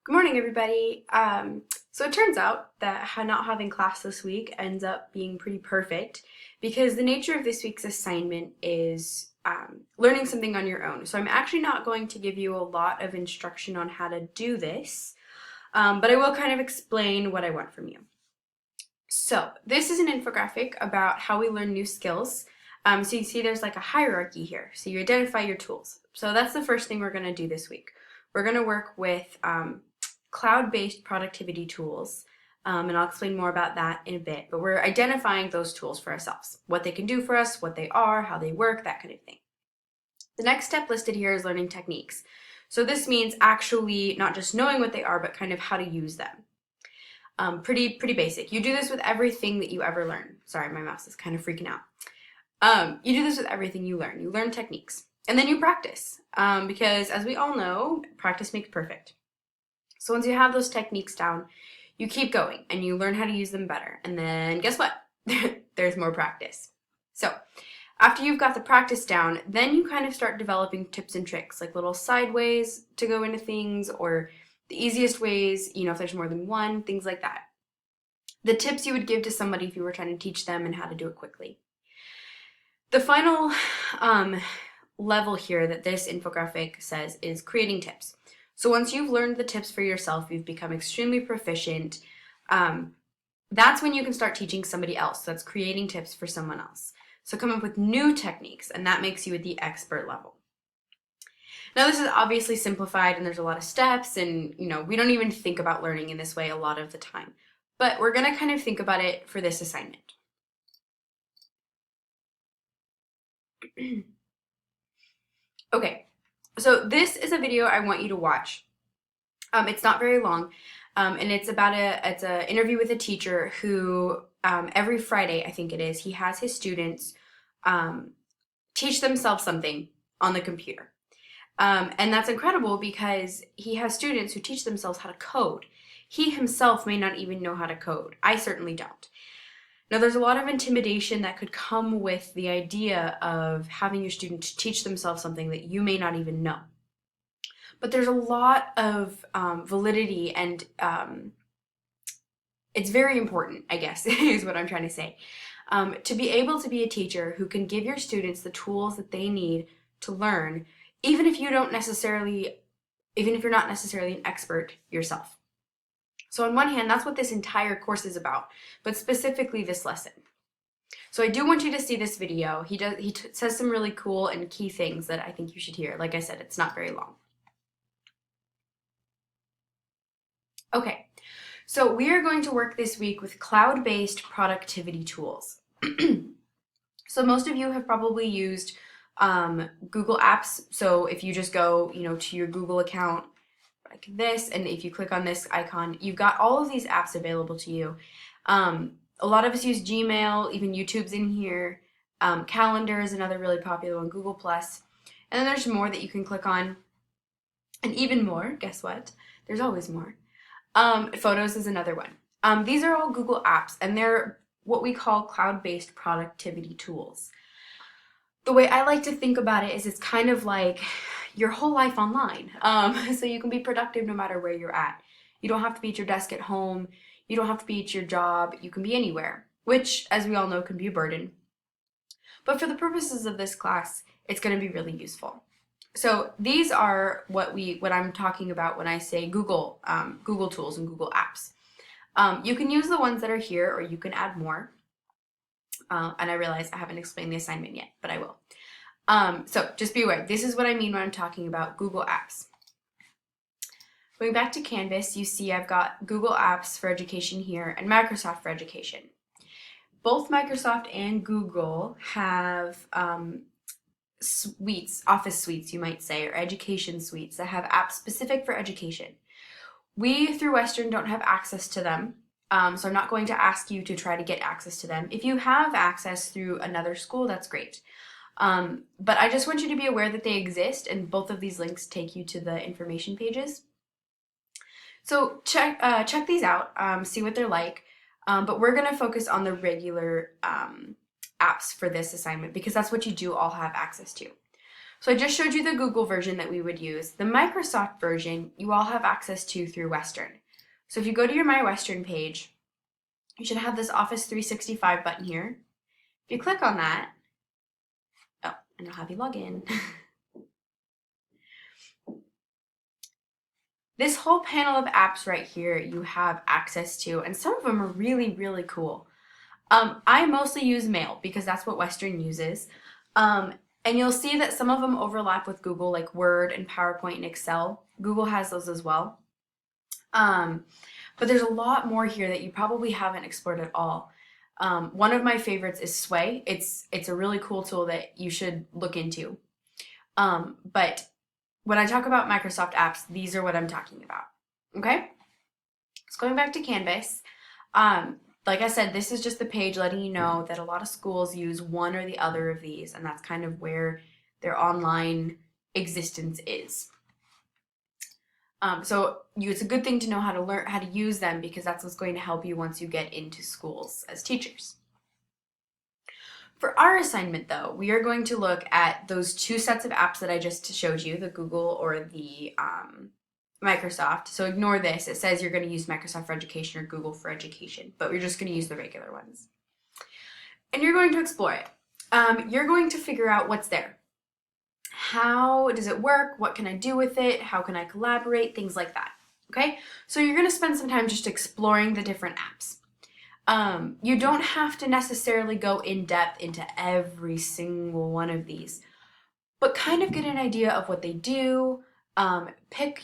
Good morning, everybody. So it turns out that not having class this week ends up being pretty perfect because the nature of this week's assignment is learning something on your own. So I'm actually not going to give you a lot of instruction on how to do this, but I will kind of explain what I want from you. So this is an infographic about how we learn new skills. So you see there's like a hierarchy here. So you identify your tools. So that's the first thing we're going to do this week. We're going to work with cloud-based productivity tools, and I'll explain more about that in a bit, but we're identifying those tools for ourselves, what they can do for us, what they are, how they work, that kind of thing. The next step listed here is learning techniques. So this means actually not just knowing what they are, but kind of how to use them. Pretty basic. You do this with everything that you ever learn. Sorry, my mouse is kind of freaking out. You do this with everything you learn. You learn techniques, and then you practice, because as we all know, practice makes perfect. So once you have those techniques down, you keep going and you learn how to use them better. And then guess what? There's more practice. So after you've got the practice down, then you kind of start developing tips and tricks, like little side ways to go into things, or the easiest ways, if there's more than one, things like that. The tips you would give to somebody if you were trying to teach them and how to do it quickly. The final level here that this infographic says is creating tips. So once you've learned the tips for yourself, you've become extremely proficient, that's when you can start teaching somebody else. So that's creating tips for someone else. So come up with new techniques, and that makes you at the expert level. Now this is obviously simplified and there's a lot of steps, and we don't even think about learning in this way a lot of the time. But we're going to kind of think about it for this assignment. Okay, so this is a video I want you to watch. It's not very long, and it's about it's an interview with a teacher who every Friday, I think it is, he has his students teach themselves something on the computer. And that's incredible because he has students who teach themselves how to code. He himself may not even know how to code. I certainly don't. Now, there's a lot of intimidation that could come with the idea of having your students teach themselves something that you may not even know. But there's a lot of validity, and it's very important, I guess, is what I'm trying to say. To be able to be a teacher who can give your students the tools that they need to learn, even if you're not necessarily an expert yourself. So on one hand, that's what this entire course is about, but specifically this lesson. So I do want you to see this video. He says some really cool and key things that I think you should hear. Like I said, it's not very long. Okay, so we are going to work this week with cloud-based productivity tools. So most of you have probably used Google Apps. So if you just go, to your Google account like this, and if you click on this icon, you've got all of these apps available to you. A lot of us use Gmail, even YouTube's in here. Calendar is another really popular one, Google+. And then there's more that you can click on. And even more, guess what? There's always more. Photos is another one. These are all Google apps, and they're what we call cloud-based productivity tools. The way I like to think about it is it's kind of like your whole life online. So you can be productive no matter where you're at. You don't have to be at your desk at home. You don't have to be at your job. You can be anywhere, which, as we all know, can be a burden. But for the purposes of this class, it's going to be really useful. So these are what I'm talking about when I say Google tools and Google apps. You can use the ones that are here, or you can add more. And I realize I haven't explained the assignment yet, but I will. So just be aware, this is what I mean when I'm talking about Google apps. Going back to Canvas, you see I've got Google Apps for Education here and Microsoft for Education. Both Microsoft and Google have suites, office suites you might say, or education suites that have apps specific for education. We through Western don't have access to them, so I'm not going to ask you to try to get access to them. If you have access through another school, that's great. But I just want you to be aware that they exist, and both of these links take you to the information pages. So check these out, see what they're like, but we're going to focus on the regular apps for this assignment because that's what you do all have access to. So I just showed you the Google version that we would use. The Microsoft version, you all have access to through Western. So if you go to your My Western page, you should have this Office 365 button here. If you click on that, oh, and it'll have you log in. This whole panel of apps right here you have access to, and some of them are really, really cool. I mostly use Mail because that's what Western uses. And you'll see that some of them overlap with Google, like Word and PowerPoint and Excel. Google has those as well. But there's a lot more here that you probably haven't explored at all. One of my favorites is Sway. It's a really cool tool that you should look into. But when I talk about Microsoft apps, these are what I'm talking about. Okay? So going back to Canvas, like I said, this is just the page letting you know that a lot of schools use one or the other of these, and that's kind of where their online existence is. So it's a good thing to know how to learn how to use them because that's what's going to help you once you get into schools as teachers. For our assignment though, we are going to look at those two sets of apps that I just showed you, the Google or the Microsoft. So ignore this. It says you're going to use Microsoft for Education or Google for Education, but we're just going to use the regular ones. And you're going to explore it. You're going to figure out what's there. How does it work? What can I do with it? How can I collaborate? Things like that. Okay? So you're going to spend some time just exploring the different apps. You don't have to necessarily go in depth into every single one of these, but kind of get an idea of what they do. Pick,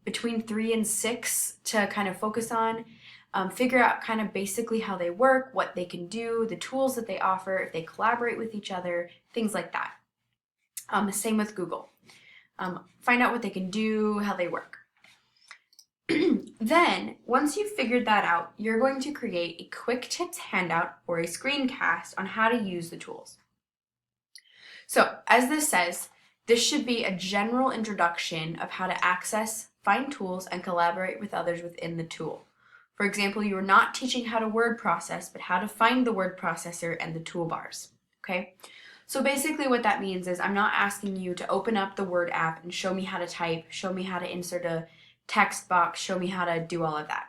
between 3 and 6 to kind of focus on. Figure out kind of basically how they work, what they can do, the tools that they offer, if they collaborate with each other, things like that. Same with Google. Find out what they can do, how they work. Then, once you've figured that out, you're going to create a quick tips handout or a screencast on how to use the tools. So, as this says, this should be a general introduction of how to access, find tools, and collaborate with others within the tool. For example, you are not teaching how to word process, but how to find the word processor and the toolbars. Okay? So basically what that means is I'm not asking you to open up the Word app and show me how to type, show me how to insert a text box, show me how to do all of that.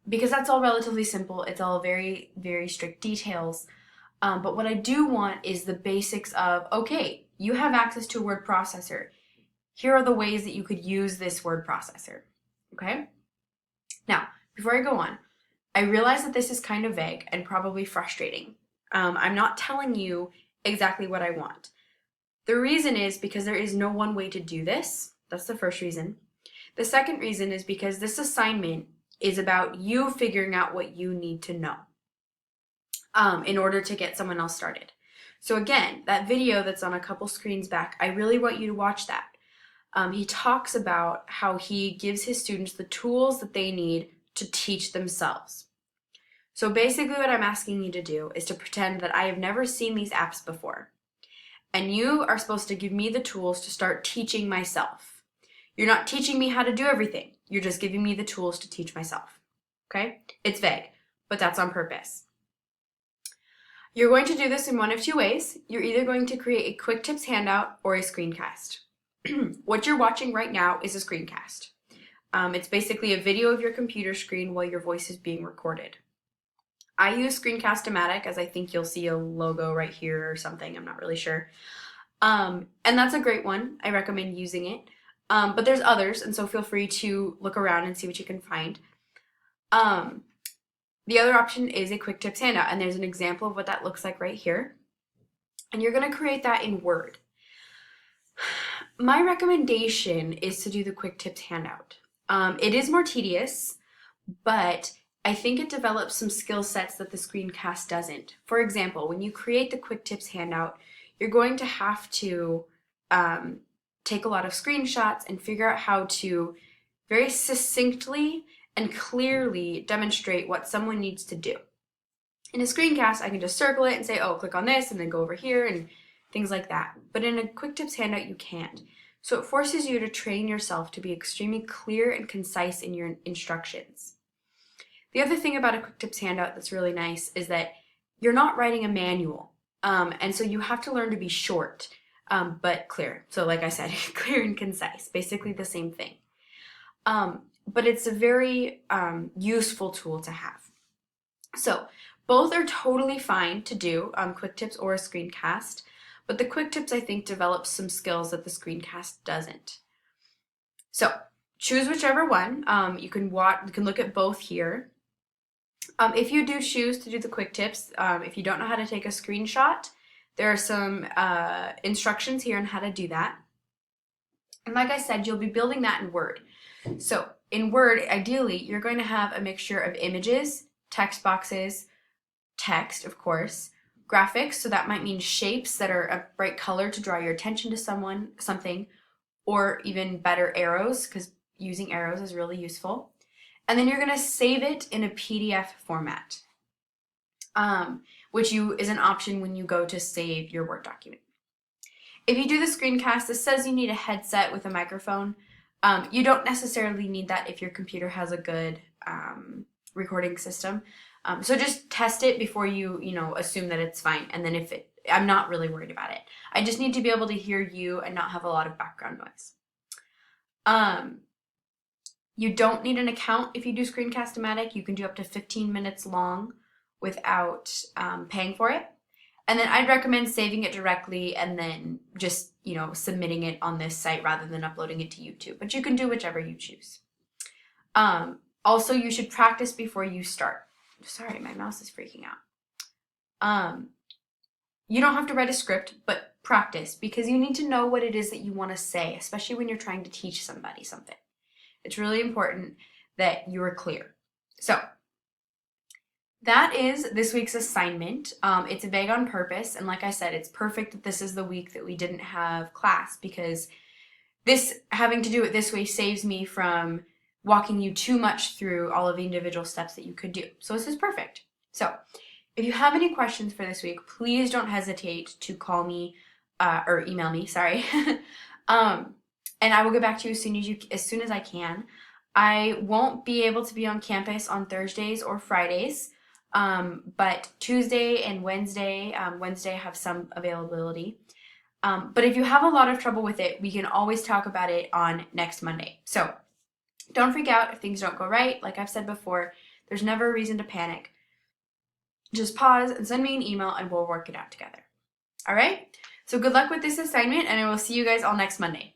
Because that's all relatively simple. It's all very, very strict details. But what I do want is the basics of, okay, you have access to a word processor. Here are the ways that you could use this word processor. Okay? Now, before I go on, I realize that this is kind of vague and probably frustrating. I'm not telling you exactly what I want. The reason is because there is no one way to do this. That's the first reason. The second reason is because this assignment is about you figuring out what you need to know in order to get someone else started. So again, that video that's on a couple screens back, I really want you to watch that. He talks about how he gives his students the tools that they need to teach themselves. So basically what I'm asking you to do is to pretend that I have never seen these apps before. And you are supposed to give me the tools to start teaching myself. You're not teaching me how to do everything. You're just giving me the tools to teach myself. Okay? It's vague, but that's on purpose. You're going to do this in one of two ways. You're either going to create a quick tips handout or a screencast. What you're watching right now is a screencast. It's basically a video of your computer screen while your voice is being recorded. I use Screencast-O-Matic, as I think you'll see a logo right here or something. I'm not really sure. And that's a great one. I recommend using it. But there's others, and so feel free to look around and see what you can find. The other option is a quick tips handout, and there's an example of what that looks like right here. And you're going to create that in Word. My recommendation is to do the quick tips handout. It is more tedious, but I think it develops some skill sets that the screencast doesn't. For example, when you create the quick tips handout, you're going to have to take a lot of screenshots and figure out how to very succinctly and clearly demonstrate what someone needs to do. In a screencast, I can just circle it and say, oh, click on this and then go over here and things like that. But in a quick tips handout, you can't. So it forces you to train yourself to be extremely clear and concise in your instructions. The other thing about a quick tips handout that's really nice is that you're not writing a manual. And so you have to learn to be short. but clear. So like I said, clear and concise, basically the same thing. But it's a very useful tool to have. So both are totally fine to do, quick tips or a screencast, but the quick tips I think develops some skills that the screencast doesn't. So choose whichever one. You can look at both here. If you do choose to do the quick tips, if you don't know how to take a screenshot, there are some instructions here on how to do that. And like I said, you'll be building that in Word. So in Word, ideally, you're going to have a mixture of images, text boxes, text, of course, graphics, so that might mean shapes that are a bright color to draw your attention to something, or even better, arrows, because using arrows is really useful. And then you're going to save it in a PDF format, which is an option when you go to save your Word document. If you do the screencast, this says you need a headset with a microphone. You don't necessarily need that if your computer has a good recording system. So just test it before you assume that it's fine. And then I'm not really worried about it. I just need to be able to hear you and not have a lot of background noise. You don't need an account if you do Screencast-O-Matic. You can do up to 15 minutes long without paying for it. And then I'd recommend saving it directly and then just, submitting it on this site rather than uploading it to YouTube. But you can do whichever you choose. Also, you should practice before you start. Sorry, my mouse is freaking out. You don't have to write a script, but practice, because you need to know what it is that you want to say, especially when you're trying to teach somebody something. It's really important that you are clear. So that is this week's assignment. It's vague on purpose, and like I said, it's perfect that this is the week that we didn't have class, because having to do it this way saves me from walking you too much through all of the individual steps that you could do. So this is perfect. So if you have any questions for this week, please don't hesitate to call me or email me, sorry. And I will get back to you as soon as I can. I won't be able to be on campus on Thursdays or Fridays, but Tuesday and Wednesday I have some availability. But if you have a lot of trouble with it, we can always talk about it on next Monday. So don't freak out if things don't go right. Like I've said before, there's never a reason to panic. Just pause and send me an email and we'll work it out together. All right? So good luck with this assignment, and I will see you guys all next Monday.